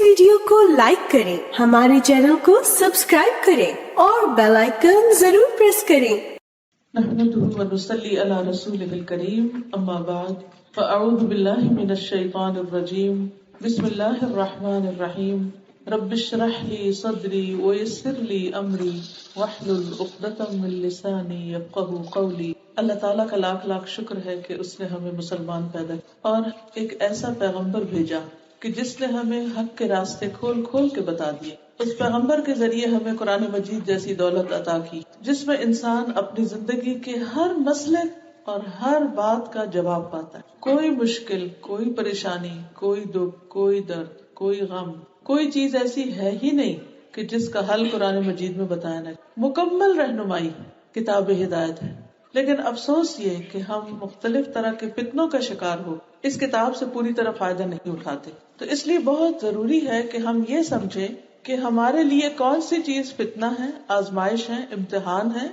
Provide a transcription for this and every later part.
Video کو like کریں، ہمارے چینل کو سبسکرائب کریں اور بیل آئیکن ضرور پریس کریں۔ نحمده ونصلي على رسوله الكريم اما بعد فاعوذ بالله من الشيطان الرجيم بسم الله الرحمن الرحيم رب اشرح لي صدري ويسر لي امري واحلل عقدة من لساني يفقهوا قولي۔ اللہ تعالیٰ کا لاکھ لاکھ شکر ہے کہ اس نے ہمیں مسلمان پیدا کیا اور ایک ایسا پیغمبر بھیجا کہ جس نے ہمیں حق کے راستے کھول کھول کے بتا دیے۔ اس پیغمبر کے ذریعے ہمیں قرآن مجید جیسی دولت عطا کی جس میں انسان اپنی زندگی کے ہر مسئلے اور ہر بات کا جواب پاتا ہے۔ کوئی مشکل، کوئی پریشانی، کوئی دکھ، کوئی درد، کوئی غم، کوئی چیز ایسی ہے ہی نہیں کہ جس کا حل قرآن مجید میں بتایا نہ۔ مکمل رہنمائی کتاب ہدایت ہے، لیکن افسوس یہ کہ ہم مختلف طرح کے فتنوں کا شکار ہو اس کتاب سے پوری طرح فائدہ نہیں اٹھاتے۔ تو اس لیے بہت ضروری ہے کہ ہم یہ سمجھیں کہ ہمارے لیے کون سی چیز فتنہ ہے، آزمائش ہے، امتحان ہے،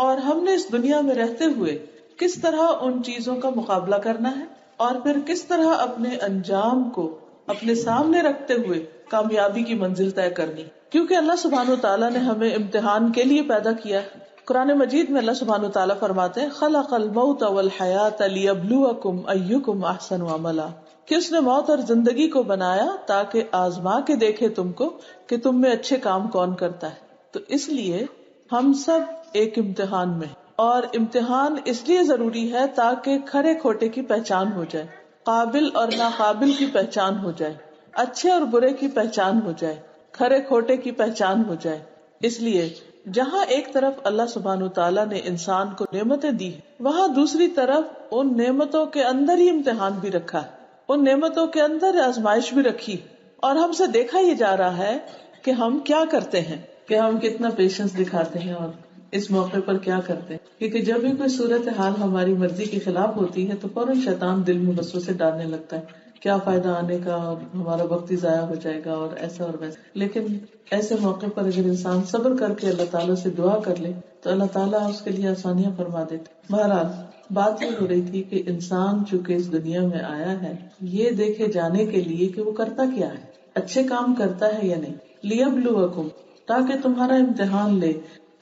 اور ہم نے اس دنیا میں رہتے ہوئے کس طرح ان چیزوں کا مقابلہ کرنا ہے اور پھر کس طرح اپنے انجام کو اپنے سامنے رکھتے ہوئے کامیابی کی منزل طے کرنی۔ کیونکہ اللہ سبحانہ و تعالیٰ نے ہمیں امتحان کے لیے پیدا کیا ہے۔ قرآن مجید میں اللہ سبحانہ و تعالیٰ فرماتے ہیں خلق الموت والحیات لیبلوکم ایکم احسن عملا، کہ اس نے موت اور زندگی کو بنایا تاکہ آزما کے دیکھے تم کو کہ تم میں اچھے کام کون کرتا ہے۔ تو اس لیے ہم سب ایک امتحان میں، اور امتحان اس لیے ضروری ہے تاکہ کھرے کھوٹے کی پہچان ہو جائے، قابل اور ناقابل کی پہچان ہو جائے، اچھے اور برے کی پہچان ہو جائے، کھرے کھوٹے کی پہچان ہو جائے۔ اس لیے جہاں ایک طرف اللہ سبحانہ تعالیٰ نے انسان کو نعمتیں دی وہاں دوسری طرف ان نعمتوں کے اندر ہی امتحان بھی رکھا ہے، ان نعمتوں کے اندر آزمائش بھی رکھی، اور ہم سے دیکھا یہ جا رہا ہے کہ ہم کیا کرتے ہیں، کہ ہم کتنا پیشنس دکھاتے ہیں اور اس موقع پر کیا کرتے ہیں۔ کیونکہ جب بھی کوئی صورتحال ہماری مرضی کے خلاف ہوتی ہے تو فوراً شیطان دل میں وسوسے ڈالنے لگتا ہے، کیا فائدہ آنے کا، اور ہمارا وقت ہی ضائع ہو جائے گا اور ایسا اور ویسا۔ لیکن ایسے موقع پر اگر انسان صبر کر کے اللہ تعالیٰ سے دعا کر لے تو اللہ تعالیٰ اس کے لیے آسانیاں فرما دیتے۔ بہرحال بات یہ ہو رہی تھی کہ انسان چونکہ اس دنیا میں آیا ہے یہ دیکھے جانے کے لیے کہ وہ کرتا کیا ہے، اچھے کام کرتا ہے یا نہیں، لیبلوکم، تاکہ تمہارا امتحان لے،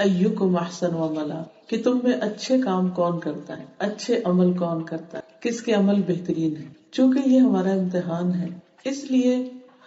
ایکم احسن عملا، کہ تم میں اچھے کام کون کرتا ہے، اچھے عمل کون کرتا ہے، کس کے عمل بہترین ہے۔ چونکہ یہ ہمارا امتحان ہے اس لیے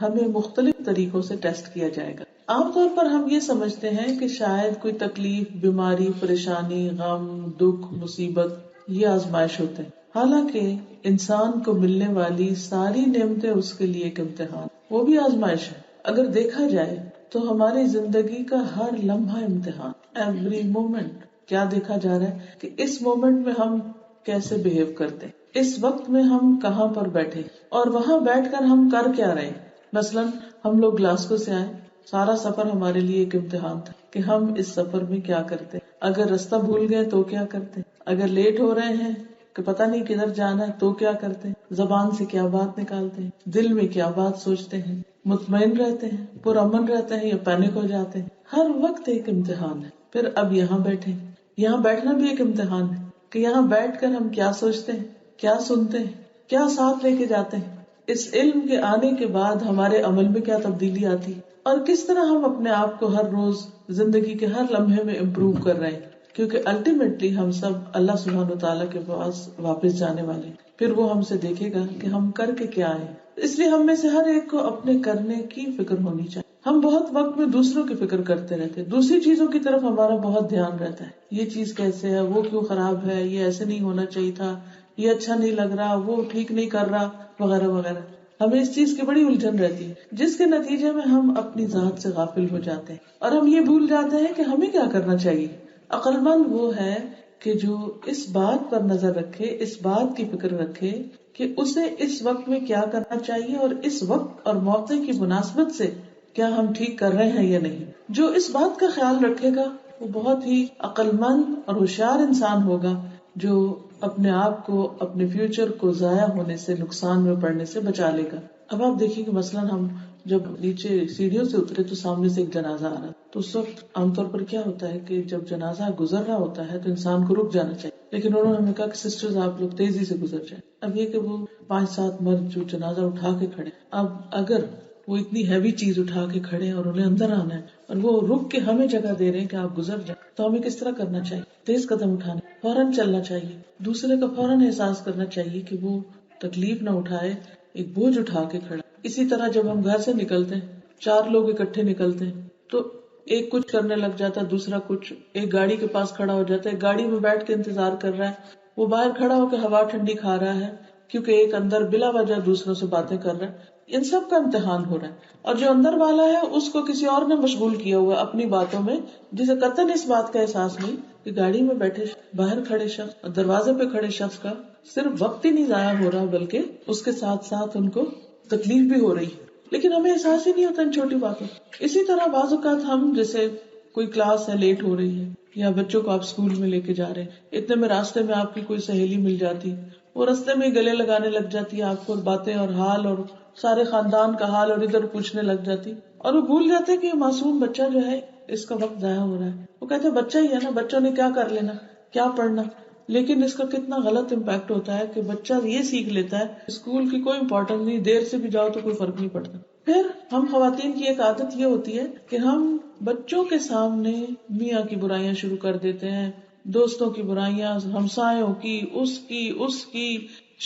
ہمیں مختلف طریقوں سے ٹیسٹ کیا جائے گا۔ عام طور پر ہم یہ سمجھتے ہیں کہ شاید کوئی تکلیف، بیماری، پریشانی، غم، دکھ، مصیبت یہ آزمائش ہوتے ہیں، حالانکہ انسان کو ملنے والی ساری نعمتیں اس کے لیے ایک امتحان، وہ بھی آزمائش ہے۔ اگر دیکھا جائے تو ہماری زندگی کا ہر لمحہ امتحان، ایوری مومنٹ۔ کیا دیکھا جا رہا ہے کہ اس مومنٹ میں ہم کیسے بہیو کرتے ہیں، اس وقت میں ہم کہاں پر بیٹھے اور وہاں بیٹھ کر ہم کر کیا رہے۔ مثلاً ہم لوگ گلاسگو سے آئے، سارا سفر ہمارے لیے ایک امتحان تھا کہ ہم اس سفر میں کیا کرتے، اگر رستہ بھول گئے تو کیا کرتے، اگر لیٹ ہو رہے ہیں کہ پتہ نہیں کدھر جانا ہے تو کیا کرتے، زبان سے کیا بات نکالتے ہیں، دل میں کیا بات سوچتے ہیں، مطمئن رہتے ہیں، پرامن رہتے ہیں یا پینک ہو جاتے ہیں۔ ہر وقت ایک امتحان ہے۔ پھر اب یہاں بیٹھے، یہاں بیٹھنا بھی ایک امتحان ہے کہ یہاں بیٹھ کر ہم کیا سوچتے ہیں، کیا سنتے ہیں، کیا ساتھ لے کے جاتے ہیں، اس علم کے آنے کے بعد ہمارے عمل میں کیا تبدیلی آتی، اور کس طرح ہم اپنے آپ کو ہر روز زندگی کے ہر لمحے میں امپروو کر رہے ہیں۔ کیونکہ الٹیمیٹلی ہم سب اللہ سبحانہ و تعالیٰ کے پاس واپس جانے والے ہیں، پھر وہ ہم سے دیکھے گا کہ ہم کر کے کیا آئے۔ اس لیے ہم میں سے ہر ایک کو اپنے کرنے کی فکر ہونی چاہیے۔ ہم بہت وقت میں دوسروں کی فکر کرتے رہتے ہیں، دوسری چیزوں کی طرف ہمارا بہت دھیان رہتا ہے، یہ چیز کیسے ہے، وہ کیوں خراب ہے، یہ ایسے نہیں ہونا چاہیے تھا، یہ اچھا نہیں لگ رہا، وہ ٹھیک نہیں کر رہا، وغیرہ وغیرہ۔ ہمیں اس چیز کی بڑی الجھن رہتی ہے جس کے نتیجے میں ہم اپنی ذات سے غافل ہو جاتے ہیں، اور ہم یہ بھول جاتے ہیں کہ ہمیں کیا کرنا چاہیے۔ عقل مند وہ ہے کہ جو اس بات پر نظر رکھے، اس بات کی فکر رکھے کہ اسے اس وقت میں کیا کرنا چاہیے اور اس وقت اور موقع کی مناسبت سے کیا ہم ٹھیک کر رہے ہیں یا نہیں۔ جو اس بات کا خیال رکھے گا وہ بہت ہی عقل مند اور ہوشیار انسان ہوگا، جو اپنے آپ کو، اپنے فیوچر کو ضائع ہونے سے، نقصان میں پڑنے سے بچا لے گا۔ اب آپ دیکھیے کہ مثلاً ہم جب نیچے سیڑھیوں سے اترے تو سامنے سے ایک جنازہ آ رہا، تو اس وقت عام طور پر کیا ہوتا ہے کہ جب جنازہ گزر رہا ہوتا ہے تو انسان کو رک جانا چاہیے، لیکن انہوں نے ہمیں کہا کہ سسٹرز آپ لوگ تیزی سے گزر جائیں۔ اب یہ کہ وہ 5-7 مرد جو جنازہ اٹھا کے کھڑے، اب اگر وہ اتنی ہیوی چیز اٹھا کے کھڑے ہیں اور انہیں اندر آنا ہے، اور وہ رک کے ہمیں جگہ دے رہے ہیں کہ آپ گزر جائیں، تو ہمیں کس طرح کرنا چاہیے؟ تیز قدم اٹھانا، فوراً چلنا چاہیے، دوسرے کا فوراً احساس کرنا چاہیے کہ وہ تکلیف نہ اٹھائے، ایک بوجھ اٹھا کے کھڑا۔ اسی طرح جب ہم گھر سے نکلتے ہیں، 4 لوگ اکٹھے نکلتے ہیں، تو ایک کچھ کرنے لگ جاتا ہے، دوسرا کچھ، ایک گاڑی کے پاس کھڑا ہو جاتا ہے، گاڑی میں بیٹھ کے انتظار کر رہا ہے، وہ باہر کھڑا ہو کے ہوا ٹھنڈی کھا رہا ہے، کیونکہ ایک اندر بلا وجہ دوسروں سے باتیں کر رہا ہے۔ ان سب کا امتحان ہو رہا ہے، اور جو اندر والا ہے اس کو کسی اور نے مشغول کیا ہوا اپنی باتوں میں، جسے قطعاً اس بات کا احساس نہیں کہ گاڑی میں بیٹھے باہر کھڑے شخص اور دروازے پہ کھڑے شخص کا صرف وقت ہی نہیں ضائع ہو رہا، بلکہ اس کے ساتھ ساتھ ان کو تکلیف بھی ہو رہی ہے، لیکن ہمیں احساس ہی نہیں ہوتا ان چھوٹی باتوں۔ اسی طرح بعض اوقات ہم جیسے کوئی کلاس ہے لیٹ ہو رہی ہے، یا بچوں کو آپ اسکول میں لے کے جا رہے ہیں، اتنے میں راستے میں آپ کی کوئی سہیلی مل جاتی، وہ راستے میں گلے لگانے لگ جاتی ہے آپ کو، باتیں اور حال اور سارے خاندان کا حال اور ادھر پوچھنے لگ جاتی، اور وہ بھول جاتے کہ یہ معصوم بچہ جو ہے اس کا وقت ضائع ہو رہا ہے۔ وہ کہتے ہیں بچہ ہی ہے نا، بچوں نے کیا کر لینا، کیا پڑھنا، لیکن اس کا کتنا غلط امپیکٹ ہوتا ہے کہ بچہ یہ سیکھ لیتا ہے اسکول کی کوئی امپورٹنس نہیں، دیر سے بھی جاؤ تو کوئی فرق نہیں پڑتا۔ پھر ہم خواتین کی ایک عادت یہ ہوتی ہے کہ ہم بچوں کے سامنے میاں کی برائیاں شروع کر دیتے ہیں، دوستوں کی برائیاں، ہمسایوں کی، اس کی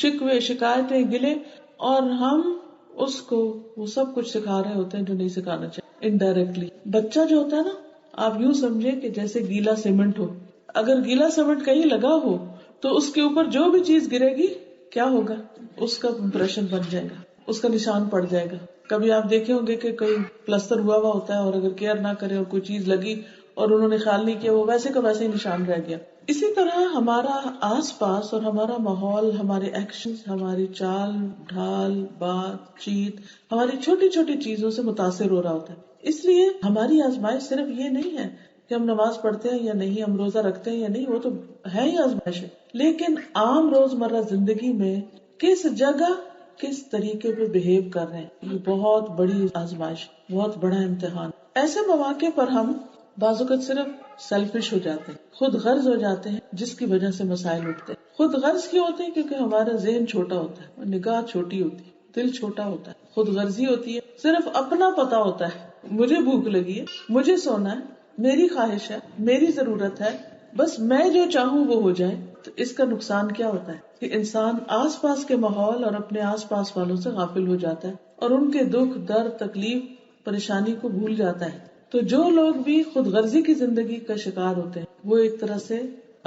شکوے شکایتیں گلے، اور ہم اس کو وہ سب کچھ سکھا رہے ہوتے ہیں جو نہیں سکھانا چاہیے انڈائریکٹلی۔ بچہ جو ہوتا ہے نا، آپ یوں سمجھے کہ جیسے گیلا سیمنٹ ہو، اگر گیلا سیمنٹ کہیں لگا ہو تو اس کے اوپر جو بھی چیز گرے گی کیا ہوگا، اس کا امپریشن بن جائے گا، اس کا نشان پڑ جائے گا۔ کبھی آپ دیکھے ہوں گے کہ کوئی پلستر ہوا ہوتا ہے اور اگر کیئر نہ کرے اور کوئی چیز لگی اور انہوں نے خیال نہیں کیا، وہ ویسے کا ویسے ہی نشان رہ گیا۔ اسی طرح ہمارا آس پاس اور ہمارا ماحول، ہمارے ایکشنز، ہماری چال ڈھال، بات چیت، ہماری چھوٹی چھوٹی چیزوں سے متاثر ہو رہا ہوتا ہے۔ اس لیے ہماری آزمائش صرف یہ نہیں ہے کہ ہم نماز پڑھتے ہیں یا نہیں، ہم روزہ رکھتے ہیں یا نہیں، وہ تو ہے ہی آزمائش ہے، لیکن عام روزمرہ زندگی میں کس جگہ کس طریقے پہ بہیو کر رہے ہیں، یہ بہت بڑی آزمائش، بہت بڑا امتحان۔ ایسے مواقع پر ہم بعض اوقات صرف سیلفش ہو جاتے ہیں، خود غرض ہو جاتے ہیں، جس کی وجہ سے مسائل اٹھتے ہیں۔ خود غرض کیوں ہوتے ہیں؟ کیونکہ ہمارا ذہن چھوٹا ہوتا ہے، نگاہ چھوٹی ہوتی ہے، دل چھوٹا ہوتا ہے، خود غرضی ہوتی ہے، صرف اپنا پتا ہوتا ہے، مجھے بھوک لگی ہے، مجھے سونا ہے، میری خواہش ہے، میری ضرورت ہے، بس میں جو چاہوں وہ ہو جائے۔ تو اس کا نقصان کیا ہوتا ہے کہ انسان آس پاس کے ماحول اور اپنے آس پاس والوں سے غافل ہو جاتا ہے اور ان کے دکھ درد تکلیف پریشانی کو بھول جاتا ہے۔ تو جو لوگ بھی خود غرضی کی زندگی کا شکار ہوتے ہیں وہ ایک طرح سے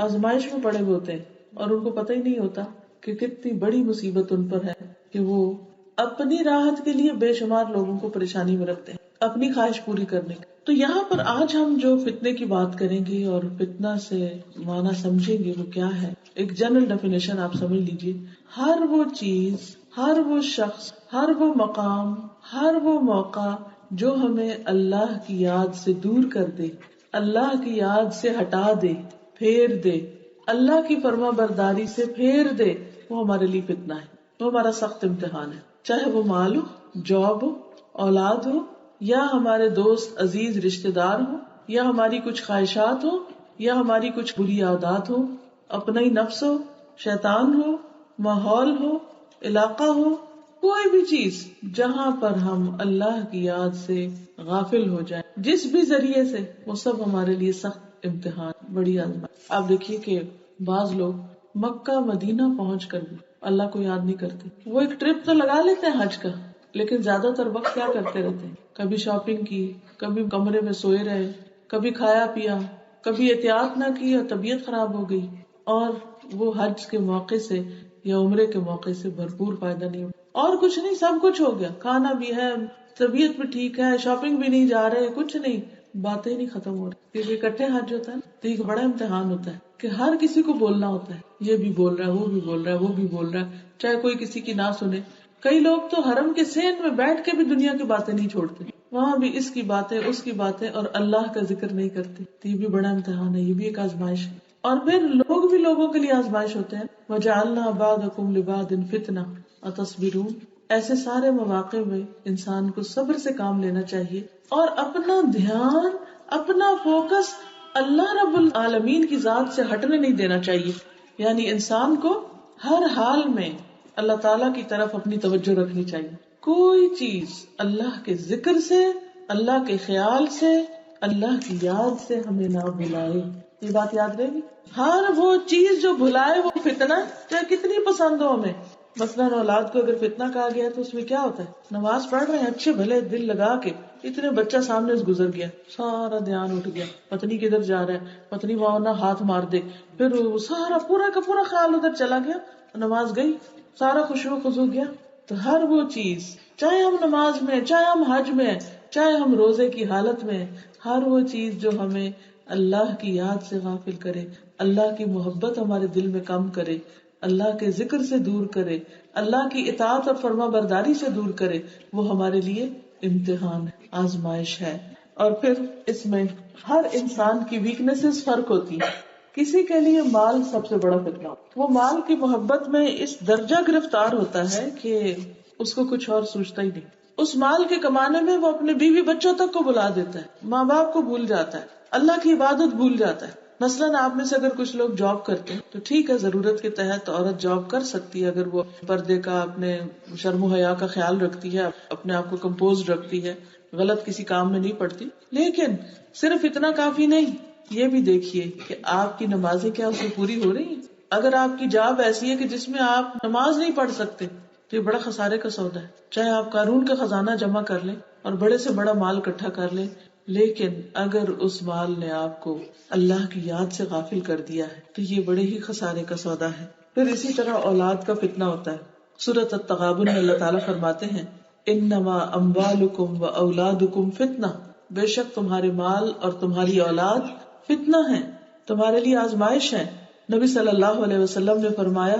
آزمائش میں پڑے ہوئے ہوتے ہیں، اور ان کو پتہ ہی نہیں ہوتا کہ کتنی بڑی مصیبت ان پر ہے کہ وہ اپنی راحت کے لیے بے شمار لوگوں کو پریشانی میں رکھتے ہیں اپنی خواہش پوری کرنے کی۔ تو یہاں پر آج ہم جو فتنے کی بات کریں گے اور فتنہ سے معنی سمجھیں گے وہ کیا ہے، ایک جنرل ڈیفینیشن آپ سمجھ لیجیے، ہر وہ چیز، ہر وہ شخص، ہر وہ مقام، ہر وہ موقع جو ہمیں اللہ کی یاد سے دور کر دے، اللہ کی یاد سے ہٹا دے، پھیر دے، اللہ کی فرما برداری سے پھیر دے، وہ ہمارے لیے فتنہ ہے، وہ ہمارا سخت امتحان ہے۔ چاہے وہ مال ہو، جاب ہو، اولاد ہو، یا ہمارے دوست عزیز رشتہ دار ہو، یا ہماری کچھ خواہشات ہو، یا ہماری کچھ بری عادات ہو، اپنا ہی نفس ہو، شیطان ہو، ماحول ہو، علاقہ ہو، کوئی بھی چیز جہاں پر ہم اللہ کی یاد سے غافل ہو جائیں جس بھی ذریعے سے، وہ سب ہمارے لیے سخت امتحان، بڑی آزمائش۔ آپ دیکھیے کہ بعض لوگ مکہ مدینہ پہنچ کر بھی اللہ کو یاد نہیں کرتے، وہ ایک ٹرپ تو لگا لیتے ہیں حج کا، لیکن زیادہ تر وقت کیا کرتے رہتے ہیں، کبھی شاپنگ کی، کبھی کمرے میں سوئے رہے، کبھی کھایا پیا، کبھی احتیاط نہ کی اور طبیعت خراب ہو گئی، اور وہ حج کے موقع سے یا عمرے کے موقع سے بھرپور فائدہ نہیں ہوا، اور کچھ نہیں، سب کچھ ہو گیا، کھانا بھی ہے، طبیعت بھی ٹھیک ہے، شاپنگ بھی نہیں جا رہے، کچھ نہیں، باتیں نہیں ختم ہو رہی، کیونکہ اکٹھے حج ہوتا ہے تو ایک بڑا امتحان ہوتا ہے کہ ہر کسی کو بولنا ہوتا ہے، یہ بھی بول رہا ہے، وہ بھی بول رہا ہے، وہ بھی بول رہا ہے، چاہے کوئی کسی کی نہ سنے۔ کئی لوگ تو حرم کے سین میں بیٹھ کے بھی دنیا کی باتیں نہیں چھوڑتے، وہاں بھی اس کی باتیں اس کی باتیں اور اللہ کا ذکر نہیں کرتے، تو یہ بھی بڑا امتحان ہے، یہ بھی ایک آزمائش ہے۔ اور پھر لوگ بھی لوگوں کے لیے آزمائش ہوتے ہیں، وَجَعَلْنَا بَعْضَكُمْ لِبَعْضٍ فِتْنَةً أَتَصْبِرُونَ۔ ایسے سارے مواقع میں انسان کو صبر سے کام لینا چاہیے اور اپنا دھیان، اپنا فوکس اللہ رب العالمین کی ذات سے ہٹنے نہیں دینا چاہیے، یعنی انسان کو ہر حال میں اللہ تعالیٰ کی طرف اپنی توجہ رکھنی چاہیے۔ کوئی چیز اللہ کے ذکر سے، اللہ کے خیال سے، اللہ کی یاد سے ہمیں نہ بھلائے. یہ بات یاد رہے گی. ہر وہ چیز جو بھلائے وہ فتنہ، چاہے کتنی پسند ہو ہمیں. مثلاً اولاد کو اگر فتنہ کہا گیا تو اس میں کیا ہوتا ہے؟ نماز پڑھ رہے ہیں اچھے بھلے دل لگا کے، اتنے بچہ سامنے سے گزر گیا، سارا دھیان اٹھ گیا، پتنی کدھر جا رہا ہے، پتنی وہاں نہ ہاتھ مار دے، پھر وہ سارا پورا کا پورا خیال ادھر چلا گیا، نماز گئی، سارا خشوع خضوع گیا. تو ہر وہ چیز، چاہے ہم نماز میں، چاہے ہم حج میں، چاہے ہم روزے کی حالت میں، ہر وہ چیز جو ہمیں اللہ کی یاد سے غافل کرے، اللہ کی محبت ہمارے دل میں کم کرے، اللہ کے ذکر سے دور کرے، اللہ کی اطاعت اور فرما برداری سے دور کرے، وہ ہمارے لیے امتحان ہے، آزمائش ہے. اور پھر اس میں ہر انسان کی ویکنیسز فرق ہوتی ہے. کسی کے لیے مال سب سے بڑا فتنہ، وہ مال کی محبت میں اس درجہ گرفتار ہوتا ہے کہ اس کو کچھ اور سوچتا ہی نہیں. اس مال کے کمانے میں وہ اپنے بیوی بچوں تک کو بلا دیتا ہے، ماں باپ کو بھول جاتا ہے، اللہ کی عبادت بھول جاتا ہے. مثلاً آپ میں سے اگر کچھ لوگ جاب کرتے ہیں تو ٹھیک ہے، ضرورت کے تحت عورت جاب کر سکتی ہے اگر وہ پردے کا، اپنے شرم و حیا کا خیال رکھتی ہے، اپنے آپ کو کمپوز رکھتی ہے، غلط کسی کام میں نہیں پڑتی. لیکن صرف اتنا کافی نہیں، یہ بھی دیکھیے کہ آپ کی نمازیں کیا اس میں پوری ہو رہی ہیں. اگر آپ کی جاب ایسی ہے کہ جس میں آپ نماز نہیں پڑھ سکتے تو یہ بڑا خسارے کا سودا ہے. چاہے آپ قارون کا خزانہ جمع کر لیں اور بڑے سے بڑا مال اکٹھا کر لیں، لیکن اگر اس مال نے آپ کو اللہ کی یاد سے غافل کر دیا ہے تو یہ بڑے ہی خسارے کا سودا ہے. پھر اسی طرح اولاد کا فتنہ ہوتا ہے. سورۃ التغابن میں اللہ تعالیٰ فرماتے ہیں انما اموالکم و اولادکم فتنہ، بے شک تمہارے مال اور تمہاری اولاد فتنہ ہے، تمہارے لیے آزمائش ہے. نبی صلی اللہ علیہ وسلم نے فرمایا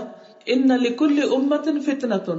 ان لکل امت فتنۃ،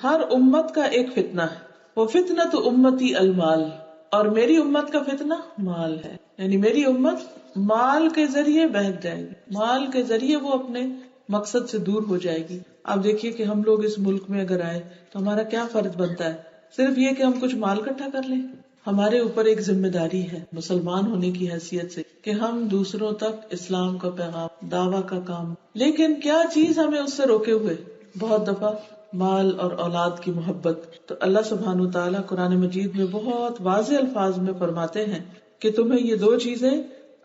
ہر امت کا ایک فتنہ ہے. وہ فتنۃ امتی المال، اور میری امت کا فتنہ مال ہے. یعنی میری امت مال کے ذریعے بہک جائے گی، مال کے ذریعے وہ اپنے مقصد سے دور ہو جائے گی. آپ دیکھیے کہ ہم لوگ اس ملک میں اگر آئے تو ہمارا کیا فرض بنتا ہے؟ صرف یہ کہ ہم کچھ مال اکٹھا کر لیں. ہمارے اوپر ایک ذمہ داری ہے مسلمان ہونے کی حیثیت سے کہ ہم دوسروں تک اسلام کا پیغام، دعویٰ کا کام. لیکن کیا چیز ہمیں اس سے روکے ہوئے؟ بہت دفعہ مال اور اولاد کی محبت. تو اللہ سبحانہ وتعالیٰ قرآن مجید میں بہت واضح الفاظ میں فرماتے ہیں کہ تمہیں یہ دو چیزیں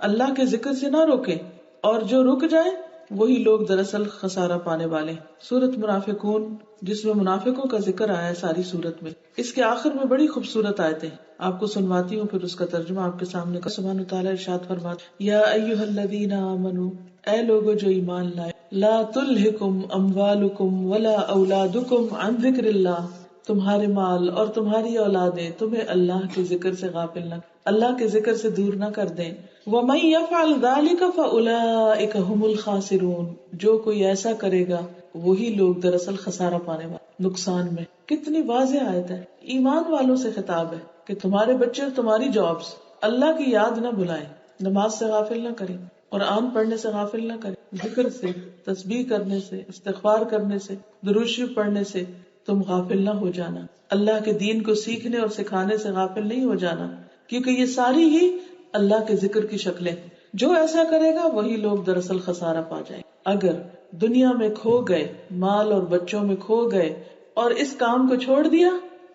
اللہ کے ذکر سے نہ روکے، اور جو رک جائے وہی لوگ دراصل خسارہ پانے والے ہیں. سورۃ منافقون جس میں منافقوں کا ذکر آیا ہے ساری سورت میں، اس کے آخر میں بڑی خوبصورت آیتیں آپ کو سنواتی ہوں، پھر اس کا ترجمہ آپ کے سامنے. سبحانہ تعالیٰ ارشاد فرماتے یا ایھا الذین آمنوا، اے لوگو جو ایمان لائے، لا تلہکم اموالکم ولا اولادکم عن ذکر اللہ، تمہارے مال اور تمہاری اولادیں تمہیں اللہ کے ذکر سے غافل نہ، اللہ کے ذکر سے دور نہ کر دیں. وَمَن يَفْعَلْ ذَلِكَ فَأُولَٰئِكَ هُمُ الْخَاسِرُونَ، جو کوئی ایسا کرے گا وہی لوگ دراصل خسارہ پانے والے، نقصان میں. کتنی واضح آیت ہے. ایمان والوں سے خطاب ہے کہ تمہارے بچے اور تمہاری جابز اللہ کی یاد نہ بھلائیں، نماز سے غافل نہ کریں، قرآن پڑھنے سے غافل نہ کریں، ذکر سے، تسبیح کرنے سے، استغفار کرنے سے، درود شریف پڑھنے سے تم غافل نہ ہو جانا. اللہ کے دین کو سیکھنے اور سکھانے سے غافل نہیں ہو جانا، کیونکہ یہ ساری ہی اللہ کے ذکر کی شکلیں. جو ایسا کرے گا وہی لوگ دراصل خسارہ پا جائیں. اگر دنیا میں کھو گئے، مال اور بچوں میں کھو گئے اور اس کام کو چھوڑ دیا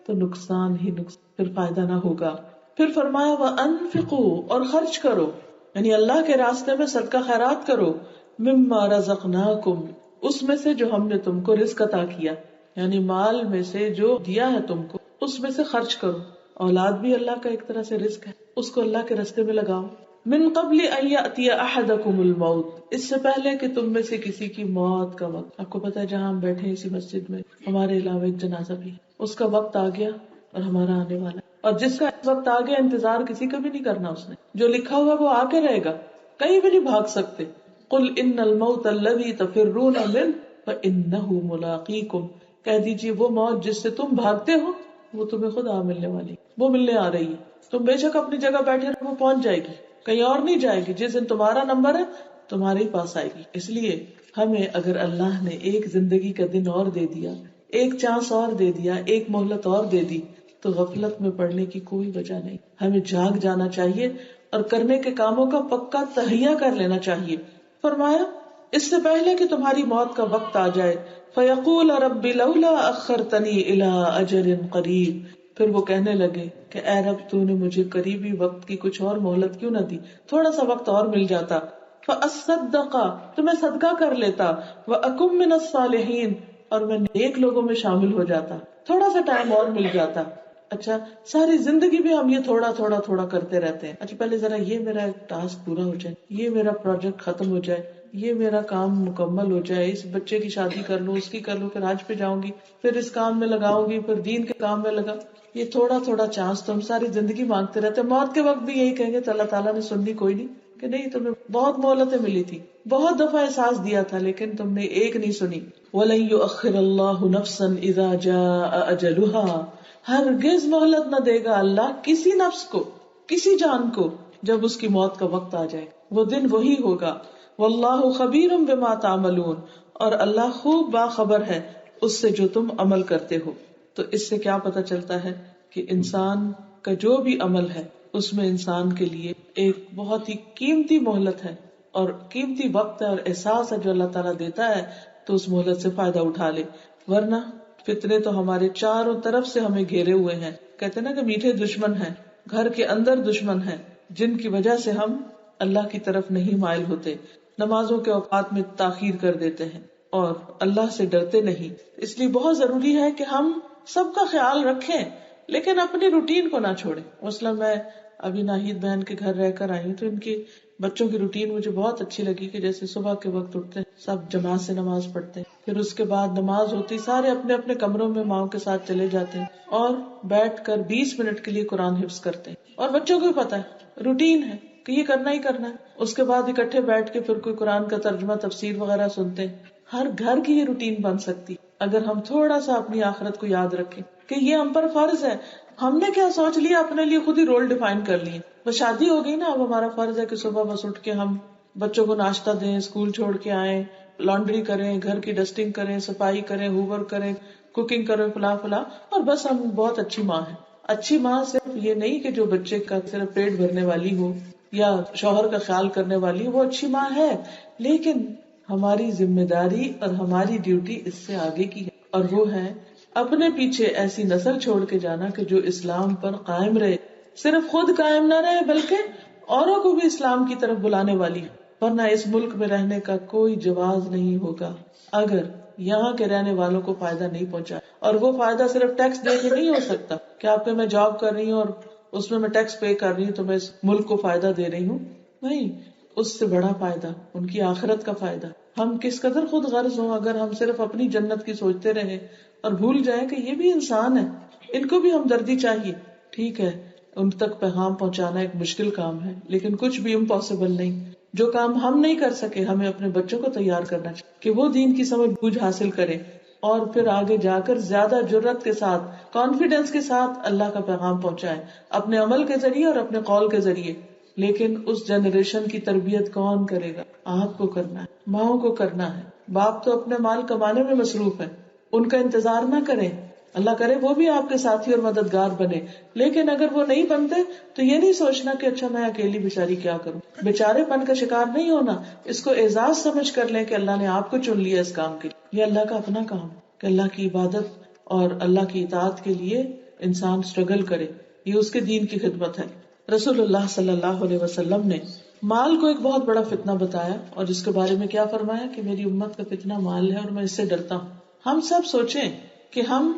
تو نقصان ہی نقصان، پھر فائدہ نہ ہوگا. پھر فرمایا وَأَنفِقُوا، اور خرچ کرو، یعنی اللہ کے راستے میں صدقہ خیرات کرو، مِمَّا رَزَقْنَاكُمْ، اس میں سے جو ہم نے تم کو رزق عطا کیا، یعنی مال میں سے جو دیا ہے تم کو اس میں سے خرچ کرو. اولاد بھی اللہ کا ایک طرح سے رزق ہے، اس کو اللہ کے راستے میں لگاؤ. من قبل ان یأتی احدکم الموت، اس سے پہلے کہ تم میں سے کسی کی موت کا وقت. آپ کو پتا ہے جہاں ہم بیٹھے اسی مسجد میں ہمارے علاوہ ایک جنازہ بھی، اس کا وقت آ گیا اور ہمارا آنے والا، اور جس کا وقت آ گیا انتظار کسی کا بھی نہیں کرنا. اس نے جو لکھا ہوا وہ آ کے رہے گا، کہیں بھی نہیں بھاگ سکتے. قل ان الموت الذی تفرون منہ فانہ ملاقیکم، کہہ دیجیے وہ موت جس سے تم بھاگتے ہو وہ تمہیں خود آ ملنے والی، وہ ملنے آ رہی ہے. تم بے شک اپنی جگہ بیٹھے رہو، وہ پہنچ جائے گی، کہیں اور نہیں جائے گی. جس دن تمہارا نمبر ہے تمہارے ہی پاس آئے گی. اس لیے ہمیں اگر اللہ نے ایک زندگی کا دن اور دے دیا، ایک چانس اور دے دیا، ایک مہلت اور دے دی، تو غفلت میں پڑنے کی کوئی وجہ نہیں. ہمیں جاگ جانا چاہیے اور کرنے کے کاموں کا پکا تہیہ کر لینا چاہیے. فرمایا اس سے پہلے کہ تمہاری موت کا وقت آ جائے. فیقول رب لولا اخرتنی الی اجل قریب، پھر وہ کہنے لگے کہ اے رب تو نے مجھے قریبی وقت کی کچھ اور مہلت کیوں نہ دی، تھوڑا سا وقت اور مل جاتا. فاصدق، تو میں صدقہ کر لیتا. واکن من الصالحین، اور میں نیک لوگوں میں شامل ہو جاتا، تھوڑا سا ٹائم اور مل جاتا. اچھا، ساری زندگی بھی ہم یہ تھوڑا تھوڑا تھوڑا کرتے رہتے ہیں. اچھا پہلے ذرا یہ میرا ٹاسک پورا ہو جائے، یہ میرا پروجیکٹ ختم ہو جائے، یہ میرا کام مکمل ہو جائے، اس بچے کی شادی کر لوں، اس کی کر لوں، پھر حج پہ جاؤں گی، پھر اس کام میں لگاؤں گی، پھر دین کے کام میں لگا. یہ تھوڑا تھوڑا چانس تو ہم ساری زندگی مانگتے رہتے ہیں. موت کے وقت بھی یہی کہیں گے تو اللہ تعالیٰ نے سننی کوئی نہیں کہ نہیں تمہیں بہت مہلتیں ملی تھی، بہت دفعہ احساس دیا تھا، لیکن تم نے ایک نہیں سنی. وَلَن يُؤَخِّرَ اللَّهُ نَفْسًا إِذَا جَاءَ أَجَلُهَا، ہرگز مہلت نہ دے گا اللہ کسی نفس کو، کسی جان کو، جب اس کی موت کا وقت آ جائے. وہ دن وہی ہوگا. واللہ خبیر بما تعملون، اور اللہ خوب باخبر ہے اس سے جو تم عمل کرتے ہو. تو اس سے کیا پتہ چلتا ہے کہ انسان کا جو بھی عمل ہے اس میں انسان کے لیے ایک بہت ہی قیمتی مہلت ہے اور قیمتی وقت ہے اور احساس ہے جو اللہ تعالیٰ دیتا ہے، تو اس مہلت سے فائدہ اٹھا لے. ورنہ فتنے تو ہمارے چاروں طرف سے ہمیں گھیرے ہوئے ہیں. کہتے ہیں نا کہ میٹھے دشمن ہیں، گھر کے اندر دشمن ہیں، جن کی وجہ سے ہم اللہ کی طرف نہیں مائل ہوتے، نمازوں کے اوقات میں تاخیر کر دیتے ہیں اور اللہ سے ڈرتے نہیں. اس لیے بہت ضروری ہے کہ ہم سب کا خیال رکھیں لیکن اپنی روٹین کو نہ چھوڑیں. مثلا میں ابھی ناہید بہن کے گھر رہ کر آئی ہوں تو ان کے بچوں کی روٹین مجھے بہت اچھی لگی کہ جیسے صبح کے وقت اٹھتے ہیں، سب جماعت سے نماز پڑھتے ہیں، پھر اس کے بعد نماز ہوتی سارے اپنے اپنے کمروں میں ماؤں کے ساتھ چلے جاتے ہیں اور بیٹھ کر 20 منٹ کے لیے قرآن حفظ کرتے ہیں. اور بچوں کو بھی پتا ہے، روٹین ہے کہ یہ کرنا ہی کرنا ہے. اس کے بعد اکٹھے بیٹھ کے پھر کوئی قرآن کا ترجمہ تفسیر وغیرہ سنتے ہیں. ہر گھر کی یہ روٹین بن سکتی اگر ہم تھوڑا سا اپنی آخرت کو یاد رکھیں کہ یہ ہم پر فرض ہے. ہم نے کیا سوچ لیا، اپنے لیے خود ہی رول ڈیفائن کر لیے. بس شادی ہو گئی نا، اب ہمارا فرض ہے کہ صبح بس اٹھ کے ہم بچوں کو ناشتہ دیں، اسکول چھوڑ کے آئیں، لانڈری کریں، گھر کی ڈسٹنگ کریں، صفائی کریں، ہوور کریں، کوکنگ کریں، فلاں فلاں، اور بس ہم بہت اچھی ماں ہیں. اچھی ماں صرف یہ نہیں کہ جو بچے کا صرف پیٹ بھرنے والی ہو یا شوہر کا خیال کرنے والی ہو، وہ اچھی ماں ہے، لیکن ہماری ذمہ داری اور ہماری ڈیوٹی اس سے آگے کی ہے، اور وہ ہے اپنے پیچھے ایسی نسل چھوڑ کے جانا کہ جو اسلام پر قائم رہے، صرف خود قائم نہ رہے بلکہ اوروں کو بھی اسلام کی طرف بلانے والی. ورنہ اس ملک میں رہنے کا کوئی جواز نہیں ہوگا اگر یہاں کے رہنے والوں کو فائدہ نہیں پہنچا. اور وہ فائدہ صرف ٹیکس دے کے نہیں ہو سکتا کہ آپ کے میں جاب کر رہی ہوں اور اس میں ٹیکس پے کر رہی ہوں تو میں اس ملک کو فائدہ دے رہی ہوں. نہیں، اس سے بڑا فائدہ ان کی آخرت کا فائدہ. ہم کس قدر خود غرض ہوں اگر ہم صرف اپنی جنت کی سوچتے رہیں اور بھول جائیں کہ یہ بھی انسان ہے، ان کو بھی ہمدردی چاہیے. ٹھیک ہے، ان تک پیغام پہنچانا ایک مشکل کام ہے لیکن کچھ بھی امپاسبل نہیں. جو کام ہم نہیں کر سکے ہمیں اپنے بچوں کو تیار کرنا چاہیے کہ وہ دین کی سمجھ بوجھ حاصل کرے اور پھر آگے جا کر زیادہ جرات کے ساتھ، کانفیڈنس کے ساتھ اللہ کا پیغام پہنچائے اپنے عمل کے ذریعے اور اپنے قول کے ذریعے. لیکن اس جنریشن کی تربیت کون کرے گا؟ آپ کو کرنا ہے، ماؤں کو کرنا ہے. باپ تو اپنے مال کمانے میں مصروف ہے، ان کا انتظار نہ کریں. اللہ کرے وہ بھی آپ کے ساتھی اور مددگار بنے، لیکن اگر وہ نہیں بنتے تو یہ نہیں سوچنا کہ اچھا میں اکیلی بیچاری کیا کروں. بیچارے پن کا شکار نہیں ہونا، اس کو اعزاز سمجھ کر لیں کہ اللہ نے آپ کو چن لیا اس کام کے لیے. یہ اللہ کا اپنا کام ہے کہ اللہ کی عبادت اور اللہ کی اطاعت کے لیے انسان اسٹرگل کرے. یہ اس کے دین کی خدمت ہے. رسول اللہ صلی اللہ علیہ وسلم نے مال کو ایک بہت بڑا فتنہ بتایا اور اس کے بارے میں کیا فرمایا کہ میری امت کا فتنہ مال ہے اور میں اس سے ڈرتا ہوں. ہم سب سوچیں کہ ہم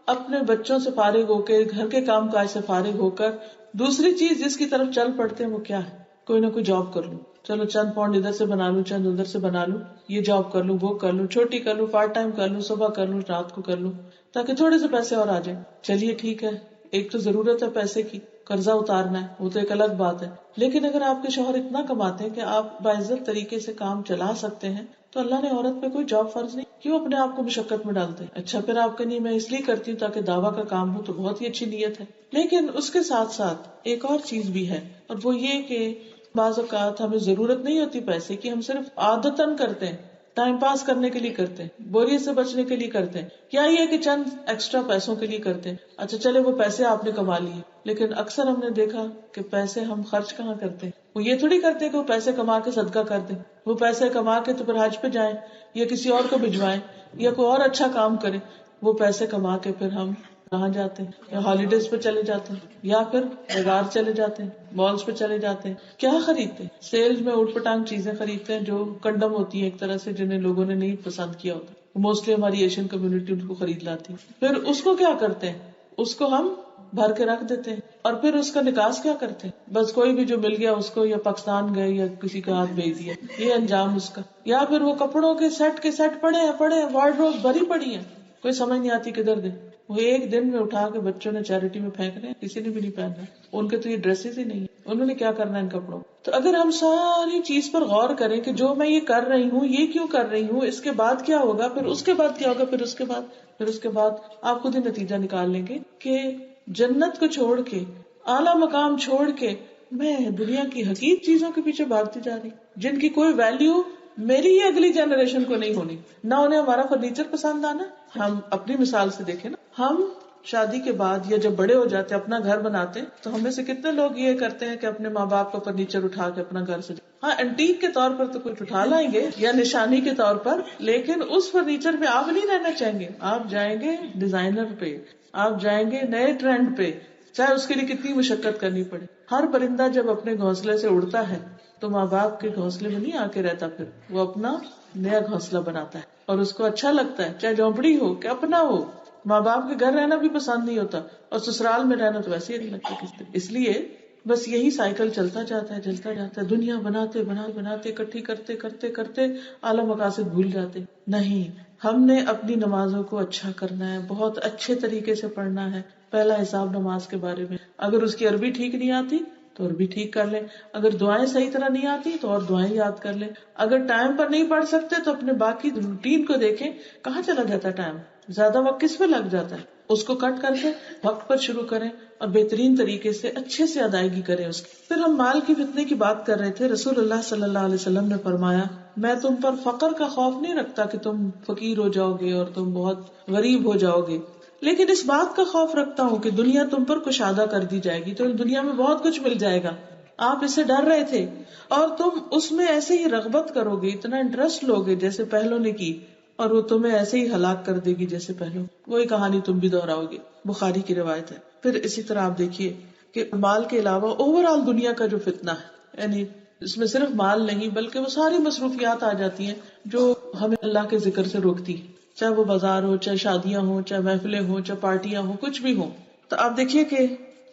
اپنے بچوں سے فارغ ہو کے، گھر کے کام کاج سے فارغ ہو کر دوسری چیز جس کی طرف چل پڑتے ہیں وہ کیا ہے؟ کوئی نہ کوئی جاب کر لوں، چلو چند پاؤنڈ ادھر سے بنا لوں، چند ادھر سے بنا لوں، یہ جاب کر لوں، وہ کر لوں، چھوٹی کر لوں، پارٹ ٹائم کر لوں، صبح کر لوں، رات کو کر لوں تاکہ تھوڑے سے پیسے اور آ جائیں. چلیے ٹھیک ہے، ایک تو ضرورت ہے پیسے کی، قرضہ اتارنا ہے، وہ تو ایک الگ بات ہے. لیکن اگر آپ کے شوہر اتنا کماتے ہیں کہ آپ باعزت طریقے سے کام چلا سکتے ہیں تو اللہ نے عورت پہ کوئی جاب فرض نہیں، کیوں اپنے آپ کو مشقت میں ڈالتے ہیں؟ اچھا پھر آپ نہیں میں اس لیے کرتی ہوں تاکہ دعویٰ کا کام ہو، تو بہت ہی اچھی نیت ہے. لیکن اس کے ساتھ ساتھ ایک اور چیز بھی ہے، اور وہ یہ کہ بعض اوقات ہمیں ضرورت نہیں ہوتی پیسے کی، ہم صرف عادتاً کرتے ہیں، ٹائم پاس کرنے کے لیے کرتے ہیں، بوریت سے بچنے کے لیے کرتے ہیں، یا یہ کہ چند ایکسٹرا پیسوں کے لیے کرتے ہیں. اچھا چلے وہ پیسے آپ نے کما لیے، لیکن اکثر ہم نے دیکھا کہ پیسے ہم خرچ کہاں کرتے ہیں؟ وہ یہ تھوڑی کرتے کہ وہ پیسے کما کے صدقہ کر دیں، وہ پیسے کما کے تو پھر حج پہ جائیں یا کسی اور کو بھجوائیں یا کوئی اور اچھا کام کریں. وہ پیسے کما کے پھر ہم کہاں جاتے ہیں؟ یا ہالیڈیز پہ چلے جاتے ہیں یا پھر بازار چلے جاتے ہیں، مالز پہ چلے جاتے ہیں. کیا خریدتے ہیں؟ سیلز میں اوٹ پٹانگ چیزیں خریدتے ہیں جو کنڈم ہوتی ہیں ایک طرح سے، جنہیں لوگوں نے نہیں پسند کیا ہوتا. موسٹلی ہماری ایشین کمیونٹی ان کو خرید لاتی ہے. پھر اس کو کیا کرتے ہیں؟ اس کو ہم بھر کے رکھ دیتے ہیں اور پھر اس کا نکاس کیا کرتے ہیں؟ بس کوئی بھی جو مل گیا اس کو یا پاکستان گئے یا کسی کا ہاتھ بھیج دیا، یہ انجام اس کا. یا پھر وہ کپڑوں کے سیٹ پڑے ہیں وارڈروب بھری پڑی ہیں، کوئی سمجھ نہیں آتی کدھر دے. وہ ایک دن میں اٹھا کے بچوں نے چیریٹی میں پھینک رہے ہیں، کسی نے بھی نہیں پہننا. ان کے تو یہ ڈریسز ہی نہیں ہیں، انہوں نے کیا کرنا ہے ان کپڑوں. تو اگر ہم ساری چیز پر غور کریں کہ جو میں یہ کر رہی ہوں یہ کیوں کر رہی ہوں، اس کے بعد کیا ہوگا، پھر اس کے بعد کیا ہوگا، پھر اس کے بعد آپ خود ہی نتیجہ نکال لیں گے کہ جنت کو چھوڑ کے، اعلیٰ مقام چھوڑ کے میں دنیا کی حقیقی چیزوں کے پیچھے بھاگتی جا رہی جن کی کوئی ویلیو میری ہی اگلی جنریشن کو نہیں ہونی. نہ انہیں ہمارا فرنیچر پسند آنا. ہم اپنی مثال سے دیکھیں نا، ہم شادی کے بعد یا جب بڑے ہو جاتے اپنا گھر بناتے تو ہم میں سے کتنے لوگ یہ کرتے ہیں کہ اپنے ماں باپ کا فرنیچر اٹھا کے اپنا گھر سجا. ہاں اینٹیک کے طور پر تو کچھ اٹھا لائیں گے یا نشانی کے طور پر، لیکن اس فرنیچر پہ آپ نہیں رہنا چاہیں گے. آپ جائیں گے ڈیزائنر پہ، آپ جائیں گے نئے ٹرینڈ پہ، چاہے اس کے لیے کتنی مشقت کرنی پڑے. ہر پرندہ جب اپنے گھونسلے سے اڑتا ہے تو ماں باپ کے گھونسلے میں نہیں آ کے رہتا، پھر وہ اپنا نیا گھونسلہ بناتا ہے اور اس کو اچھا لگتا ہے، چاہے جھونپڑی ہو کہ اپنا ہو. ماں باپ کے گھر رہنا بھی پسند نہیں ہوتا اور سسرال میں رہنا تو ویسے ہی نہیں لگتا. اس لیے بس یہی سائیکل چلتا جاتا ہے. دنیا بناتے اکٹھی کرتے اعلیٰ مقاصد بھول جاتے. نہیں، ہم نے اپنی نمازوں کو اچھا کرنا ہے، بہت اچھے طریقے سے پڑھنا ہے. پہلا حساب نماز کے بارے میں، اگر اس کی عربی ٹھیک نہیں آتی تو عربی ٹھیک کر لیں، اگر دعائیں صحیح طرح نہیں آتی تو اور دعائیں یاد کر لیں. اگر ٹائم پر نہیں پڑھ سکتے تو اپنے باقی روٹین کو دیکھیں، کہاں چلا جاتا ہے ٹائم، زیادہ وقت کس پہ لگ جاتا ہے، اس کو کٹ کر کے وقت پر شروع کریں اور بہترین طریقے سے اچھے سے ادائیگی کریں اس کی. پھر ہم مال کی فتنے کی بات کر رہے تھے. رسول اللہ صلی اللہ علیہ وسلم نے فرمایا، میں تم پر فقر کا خوف نہیں رکھتا کہ تم فقیر ہو جاؤ گے اور تم بہت غریب ہو جاؤ گے، لیکن اس بات کا خوف رکھتا ہوں کہ دنیا تم پر کشادہ کر دی جائے گی. تو دنیا میں بہت کچھ مل جائے گا، آپ اس سے ڈر رہے تھے اور تم اس میں ایسے ہی رغبت کرو گے، اتنا انٹرسٹ لو گے جیسے پہلوں نے کی، اور وہ تمہیں ایسے ہی ہلاک کر دے گی جیسے پہلو. وہی کہانی تم بھی دہراؤ گے. بخاری کی روایت ہے. پھر اسی طرح آپ دیکھیے کہ مال کے علاوہ اوور آل دنیا کا جو فتنہ ہے، یعنی اس میں صرف مال نہیں بلکہ وہ ساری مصروفیات آ جاتی ہیں جو ہمیں اللہ کے ذکر سے روکتی ہیں، چاہے وہ بازار ہو، چاہے شادیاں ہوں، چاہے محفلیں ہوں، چاہے پارٹیاں ہوں، کچھ بھی ہوں. تو آپ دیکھیے کہ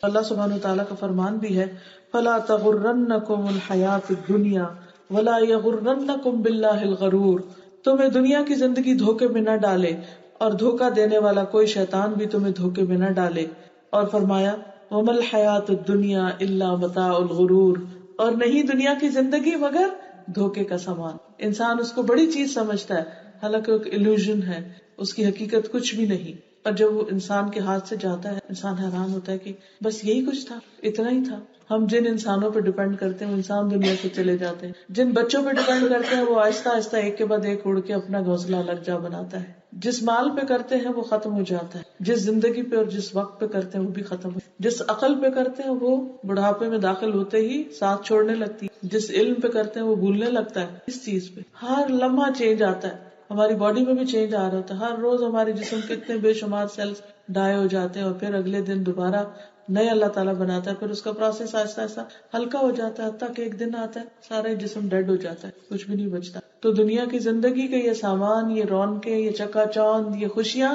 اللہ سبحانہ وتعالیٰ کا فرمان بھی ہے، فَلَا تَغُرَّنَّكُمُ الْحَيَاةُ الدُّنْيَا وَلَا يَغُرَّنَّكُمْ بِاللَّهِ الْغَرُورُ. تمہیں دنیا کی زندگی دھوکے میں نہ ڈالے اور دھوکہ دینے والا کوئی شیطان بھی تمہیں دھوکے میں نہ ڈالے. اور فرمایا، وَمَا الْحَيَاةُ الدُّنْيَا إِلَّا مَتَاعُ الْغُرُورِ. اور نہیں دنیا کی زندگی مگر دھوکے کا سامان. انسان اس کو بڑی چیز سمجھتا ہے، حالانکہ ایک illusion ہے، اس کی حقیقت کچھ بھی نہیں. اور جب وہ انسان کے ہاتھ سے جاتا ہے انسان حیران ہوتا ہے کہ بس یہی کچھ تھا، اتنا ہی تھا. ہم جن انسانوں پہ ڈیپینڈ کرتے ہیں وہ انسان دنیا سے چلے جاتے ہیں، جن بچوں پہ ڈیپینڈ کرتے ہیں وہ آہستہ آہستہ ایک کے بعد ایک اڑ کے اپنا گھونسلہ الگ جا بناتا ہے. جس مال پہ کرتے ہیں وہ ختم ہو جاتا ہے، جس زندگی پہ اور جس وقت پہ کرتے ہیں وہ بھی ختم ہو، جس عقل پہ کرتے ہیں وہ بڑھاپے میں داخل ہوتے ہی ساتھ چھوڑنے لگتی ہے، جس علم پہ کرتے ہیں وہ بھولنے لگتا ہے. اس چیز پہ ہر لمحہ چینج آتا ہے. ہماری باڈی میں بھی چینج آ رہا ہوتا ہے، ہر روز ہمارے جسم کے اتنے بے شمار سیلز ڈائی ہو جاتے ہیں اور پھر اگلے دن دوبارہ نئے اللہ تعالیٰ بناتا ہے. پھر اس کا پروسیس آہستہ آہستہ ہلکا ہو جاتا ہے، حتیٰ کہ ایک دن آتا ہے سارا جسم ڈیڈ ہو جاتا ہے، کچھ بھی نہیں بچتا. تو دنیا کی زندگی کے یہ سامان، یہ رونقیں، یہ چکا چوند، یہ خوشیاں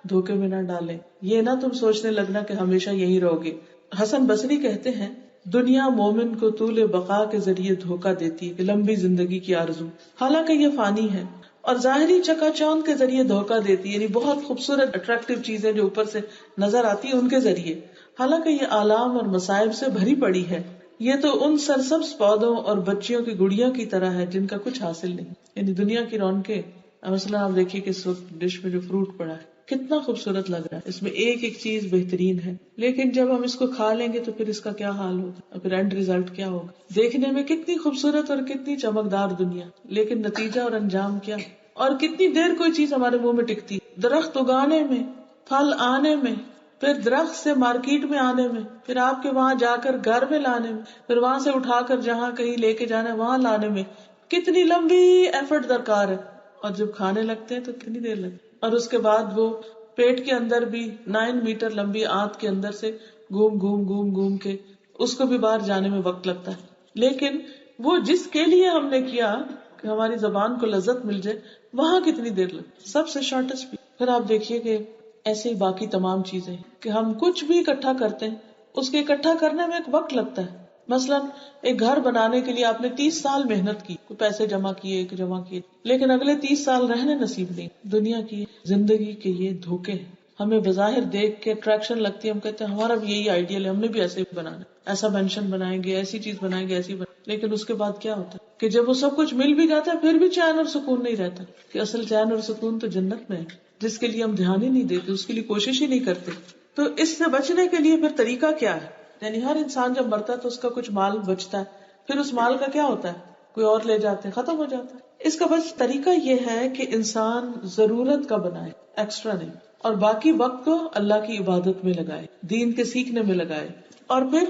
دھوکے میں نہ ڈالیں. یہ نہ تم سوچنے لگنا کہ ہمیشہ یہی رہو گے. حسن بصری کہتے ہیں، دنیا مومن کو طول بقا کے ذریعے دھوکہ دیتی ہے کہ لمبی زندگی کی آرزو، حالانکہ یہ فانی ہے، اور ظاہری چکا چوند کے ذریعے دھوکہ دیتی ہے، یعنی بہت خوبصورت اٹریکٹیو چیزیں جو اوپر سے نظر آتی ہیں ان کے ذریعے، حالانکہ یہ آلام اور مصائب سے بھری پڑی ہے. یہ تو ان سرسبز پودوں اور بچیوں کی گڑیوں کی طرح ہے جن کا کچھ حاصل نہیں. یعنی دنیا کی رونقیں، مثلا آپ دیکھیے کہ اس وقت ڈش میں جو فروٹ پڑا ہے کتنا خوبصورت لگ رہا ہے، اس میں ایک ایک چیز بہترین ہے، لیکن جب ہم اس کو کھا لیں گے تو پھر اس کا کیا حال ہوگا اور پھر اینڈ ریزلٹ کیا ہوگا. دیکھنے میں کتنی خوبصورت اور کتنی چمکدار دنیا، لیکن نتیجہ اور انجام کیا. اور کتنی دیر کوئی چیز ہمارے منہ میں ٹکتی. درخت اگانے میں، پھل آنے میں، پھر درخت سے مارکیٹ میں آنے میں، پھر آپ کے وہاں جا کر گھر میں لانے میں، پھر وہاں سے اٹھا کر جہاں کہیں لے کے جانا ہے وہاں لانے میں کتنی لمبی ایفرٹ درکار ہے. اور جب کھانے لگتے ہیں تو کتنی دیر لگتی ہے. اور اس کے بعد وہ پیٹ کے اندر بھی 9 میٹر لمبی آنت کے اندر سے گھوم گھوم گھوم گھوم کے اس کو بھی باہر جانے میں وقت لگتا ہے. لیکن وہ جس کے لیے ہم نے کیا کہ ہماری زبان کو لذت مل جائے وہاں کتنی دیر لگتی، سب سے شارٹیسٹ بھی. پھر آپ دیکھیے کہ ایسے ہی باقی تمام چیزیں کہ ہم کچھ بھی اکٹھا کرتے ہیں اس کے اکٹھا کرنے میں ایک وقت لگتا ہے. مثلا ایک گھر بنانے کے لیے آپ نے 30 سال محنت کی، پیسے جمع کیے، لیکن اگلے 30 سال رہنے نصیب نہیں. دنیا کی زندگی کے یہ دھوکے ہیں. ہمیں بظاہر دیکھ کے اٹریکشن لگتی ہے، ہم کہتے ہیں ہمارا بھی یہی آئیڈیل ہے، ہم نے بھی ایسے بنانا، ایسا مینشن بنائیں گے، ایسی چیز بنائیں گے، لیکن اس کے بعد کیا ہوتا ہے کہ جب وہ سب کچھ مل بھی جاتا ہے پھر بھی چین اور سکون نہیں رہتا. کہ اصل چین اور سکون تو جنت میں ہے، جس کے لیے ہم دھیان ہی نہیں دیتے، اس کے لیے کوشش ہی نہیں کرتے. تو اس سے بچنے کے لیے پھر طریقہ کیا ہے؟ یعنی ہر انسان جب مرتا ہے تو اس کا کچھ مال بچتا ہے، پھر اس مال کا کیا ہوتا ہے؟ کوئی اور لے جاتے ہیں، ختم ہو جاتا ہے. اس کا بس طریقہ یہ ہے کہ انسان ضرورت کا بنائے، ایکسٹرا نہیں، اور باقی وقت کو اللہ کی عبادت میں لگائے، دین کے سیکھنے میں لگائے. اور پھر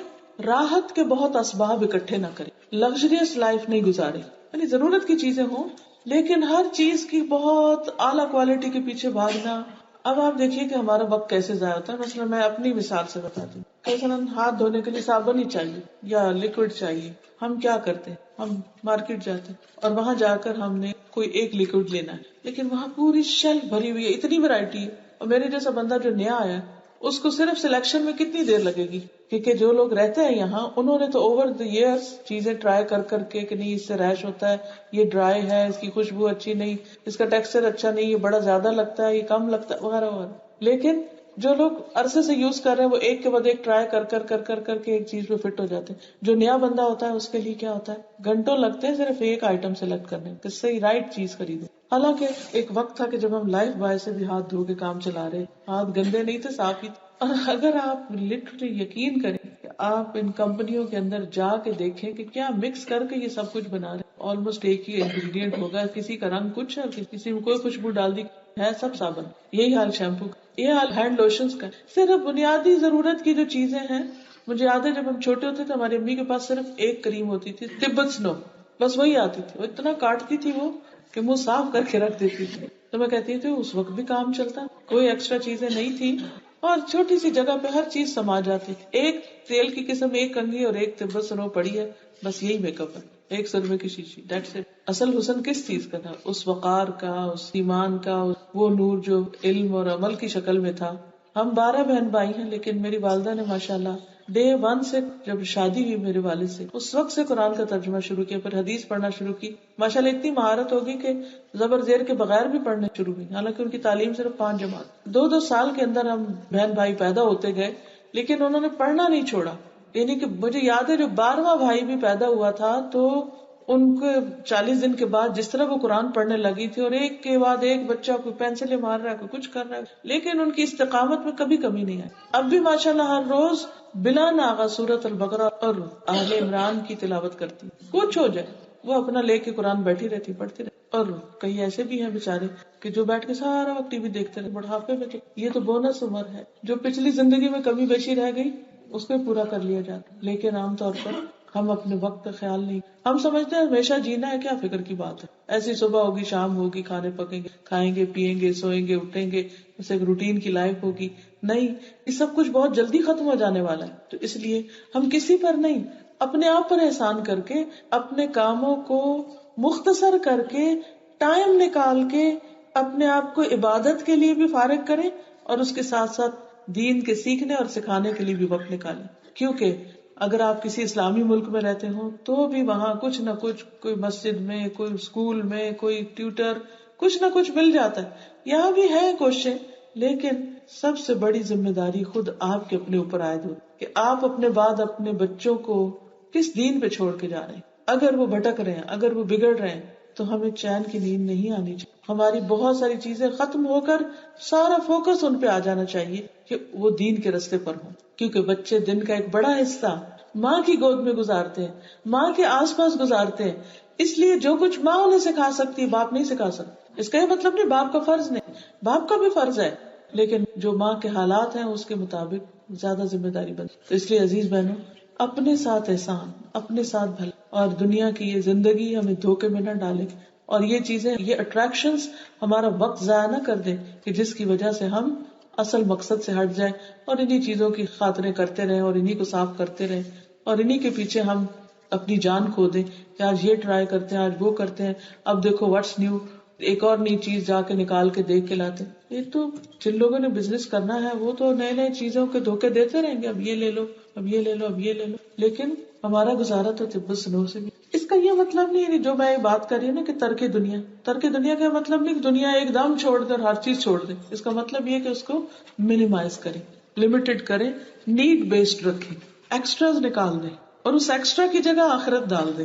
راحت کے بہت اسباب اکٹھے نہ کرے، لگژریس لائف نہیں گزارے. یعنی ضرورت کی چیزیں ہوں لیکن ہر چیز کی بہت اعلیٰ کوالٹی کے پیچھے بھاگنا. اب آپ دیکھیے کہ ہمارا وقت کیسے ضائع ہوتا ہے. مثلا میں اپنی مثال سے بتاتی ہوں. مثلا ہاتھ دھونے کے لیے صابن ہی چاہیے یا لکوڈ چاہیے. ہم کیا کرتے ہیں؟ ہم مارکیٹ جاتے ہیں اور وہاں جا کر ہم نے کوئی ایک لکوڈ لینا ہے، لیکن وہاں پوری شیلف بھری ہوئی ہے، اتنی ورائٹی ہے. اور میرے جیسا بندہ جو نیا آیا اس کو صرف سلیکشن میں کتنی دیر لگے گی؟ کیونکہ جو لوگ رہتے ہیں یہاں انہوں نے تو اوور دی ایئرس چیزیں ٹرائی کر کے کہ نہیں اس سے ریش ہوتا ہے، یہ ڈرائی ہے، اس کی خوشبو اچھی نہیں، اس کا ٹیکسچر اچھا نہیں، یہ بڑا زیادہ لگتا ہے، یہ کم لگتا ہے، وغیرہ وغیرہ. لیکن جو لوگ عرصے سے یوز کر رہے ہیں وہ ایک کے بعد ایک ٹرائی کر کے ایک چیز پہ فٹ ہو جاتے ہیں. جو نیا بندہ ہوتا ہے اس کے لیے کیا ہوتا ہے؟ گھنٹوں لگتے ہیں صرف ایک آئٹم سلیکٹ کرنے میں کہ صحیح رائٹ چیز خریدو. حالانکہ ایک وقت تھا کہ جب ہم لائف بوائے سے بھی ہاتھ دھو کے کام چلا رہے، ہاتھ گندے نہیں تھے، صاف ہی تھے. اور اگر آپ لٹرلی یقین کریں کہ آپ ان کمپنیوں کے اندر جا کے دیکھیں کہ کیا مکس کر کے یہ سب کچھ بنا رہے ہیں، آلموسٹ ایک ہی انگریڈینٹ ہوگا، کسی کا رنگ کچھ ہے اور کسی میں کوئی خوشبو ڈال دی ہے، سب صابن. یہی حال شیمپو کا، یہ حال ہینڈ لوشنز کا. صرف بنیادی ضرورت کی جو چیزیں ہیں. مجھے یاد ہے جب ہم چھوٹے ہوتے تھے ہماری امی کے پاس صرف ایک کریم ہوتی تھی، تبت سنو، بس وہی آتی تھی. وہ اتنا کاٹتی تھی وہ کہ منہ صاف کر کے رکھ دیتی تھی. تو میں کہتی تھی اس وقت بھی کام چلتا، کوئی ایکسٹرا چیزیں نہیں تھی اور چھوٹی سی جگہ پہ ہر چیز سما جاتی تھی. ایک تیل کی قسم، ایک کنگھی اور ایک تبت سنو پڑی ہے، بس یہی میک اپ ہے. 1 سرمے کی شیشی، دیٹس اٹ. اصل حسن کس چیز کا تھا؟ اس وقار کا، اس ایمان کا، وہ نور جو علم اور عمل کی شکل میں تھا. ہم 12 بہن بھائی ہیں لیکن میری والدہ نے ماشاءاللہ ڈے 1 سے جب شادی ہوئی میرے والد سے اس وقت سے قرآن کا ترجمہ شروع کیا، پھر حدیث پڑھنا شروع کی. ماشاءاللہ اتنی مہارت ہوگی کہ زبر زیر کے بغیر بھی پڑھنے شروع ہوئی. حالانکہ ان کی تعلیم صرف 5 جماعت. 2 سال کے اندر ہم بہن بھائی پیدا ہوتے گئے لیکن انہوں نے پڑھنا نہیں چھوڑا. یعنی کہ مجھے یاد ہے جو 12واں بھائی بھی پیدا ہوا تھا تو ان کو 40 دن کے بعد جس طرح وہ قرآن پڑھنے لگی تھی، اور ایک کے بعد ایک بچہ کوئی پینسلیں مار رہا ہے، کوئی کچھ کر رہا ہے، لیکن ان کی استقامت میں کبھی کمی نہیں آئی. اب بھی ماشاءاللہ ہر روز بلا ناغہ سورۃ البقرہ اور آل عمران کی تلاوت کرتی. کچھ ہو جائے وہ اپنا لے کے قرآن بیٹھی رہتی، پڑھتی رہتی. اور کئی ایسے بھی ہیں بےچارے کہ جو بیٹھ کے سارا وقت ٹی وی دیکھتے رہے بڑھاپے میں. تو یہ تو بونس عمر ہے، جو پچھلی زندگی میں کمی بیشی رہ گئی اس کو پورا کر لیا جاتا. لیکن عام طور پر ہم اپنے وقت کا خیال نہیں. ہم سمجھتے ہیں ہمیشہ جینا ہے، کیا فکر کی بات ہے، ایسی صبح ہوگی شام ہوگی، کھانے پکیں گے، کھائیں گے پیئیں گے، سوئیں گے اٹھیں گے، بس ایک روٹین کی لائف ہوگی. نہیں، یہ سب کچھ بہت جلدی ختم ہو جانے والا ہے. تو اس لیے ہم کسی پر نہیں، اپنے آپ پر احسان کر کے، اپنے کاموں کو مختصر کر کے، ٹائم نکال کے اپنے آپ کو عبادت کے لیے بھی فارغ کریں اور اس کے ساتھ ساتھ دین کے سیکھنے اور سکھانے کے لیے بھی وقت نکالیں. کیونکہ اگر آپ کسی اسلامی ملک میں رہتے ہوں تو بھی وہاں کچھ نہ کچھ، کوئی مسجد میں، کوئی اسکول میں، کوئی ٹیوٹر، کچھ نہ کچھ مل جاتا ہے. یہاں بھی ہے کوششیں، لیکن سب سے بڑی ذمہ داری خود آپ کے اپنے اوپر عائد ہو کہ آپ اپنے بعد اپنے بچوں کو کس دین پہ چھوڑ کے جا رہے ہیں. اگر وہ بھٹک رہے ہیں، اگر وہ بگڑ رہے ہیں تو ہمیں چین کی نیند نہیں آنی چاہیے. ہماری بہت ساری چیزیں ختم ہو کر سارا فوکس ان پہ آ جانا چاہیے کہ وہ دین کے راستے پر ہوں. کیونکہ بچے دن کا ایک بڑا حصہ ماں کی گود میں گزارتے ہیں، ماں کے آس پاس گزارتے ہیں. اس لیے جو کچھ ماں انہیں سکھا سکتی باپ نہیں سکھا سکتا. اس کا یہ مطلب نہیں باپ کا فرض نہیں، باپ کا بھی فرض ہے، لیکن جو ماں کے حالات ہیں اس کے مطابق زیادہ ذمہ داری بنتی. تو اس لیے عزیز بہنوں، اپنے ساتھ احسان، اپنے ساتھ بھلا، اور دنیا کی یہ زندگی ہمیں دھوکے میں نہ ڈالے، اور یہ چیزیں، یہ اٹریکشنز ہمارا وقت ضائع نہ کر دے کہ جس کی وجہ سے ہم اصل مقصد سے ہٹ جائیں اور انہی چیزوں کی خاطریں کرتے رہیں اور انہی کو صاف کرتے رہیں اور انہی کے پیچھے ہم اپنی جان کھو دیں کہ آج یہ ٹرائی کرتے ہیں، آج وہ کرتے ہیں، اب دیکھو واٹس نیو، ایک اور نئی چیز جا کے نکال کے دیکھ کے لاتے. یہ تو جن لوگوں نے بزنس کرنا ہے وہ تو نئے نئے چیزوں کے دھوکے دیتے رہیں گے، اب یہ لے لو، اب یہ لے لو، اب یہ لے لو، لیکن ہمارا گزارا تو طب الصنوع سے بھی. اس کا یہ مطلب نہیں ہے جو میں بات کر رہی ہوں نا کہ ترک دنیا کا مطلب نہیں کہ دنیا ایک دم چھوڑ دے اور ہر چیز چھوڑ دے. اس کا مطلب یہ کہ اس کو منیمائز کریں، لمیٹڈ کریں، نیڈ بیسڈ رکھیں، ایکسٹراز نکال دیں اور اس ایکسٹرا کی جگہ آخرت ڈال دیں.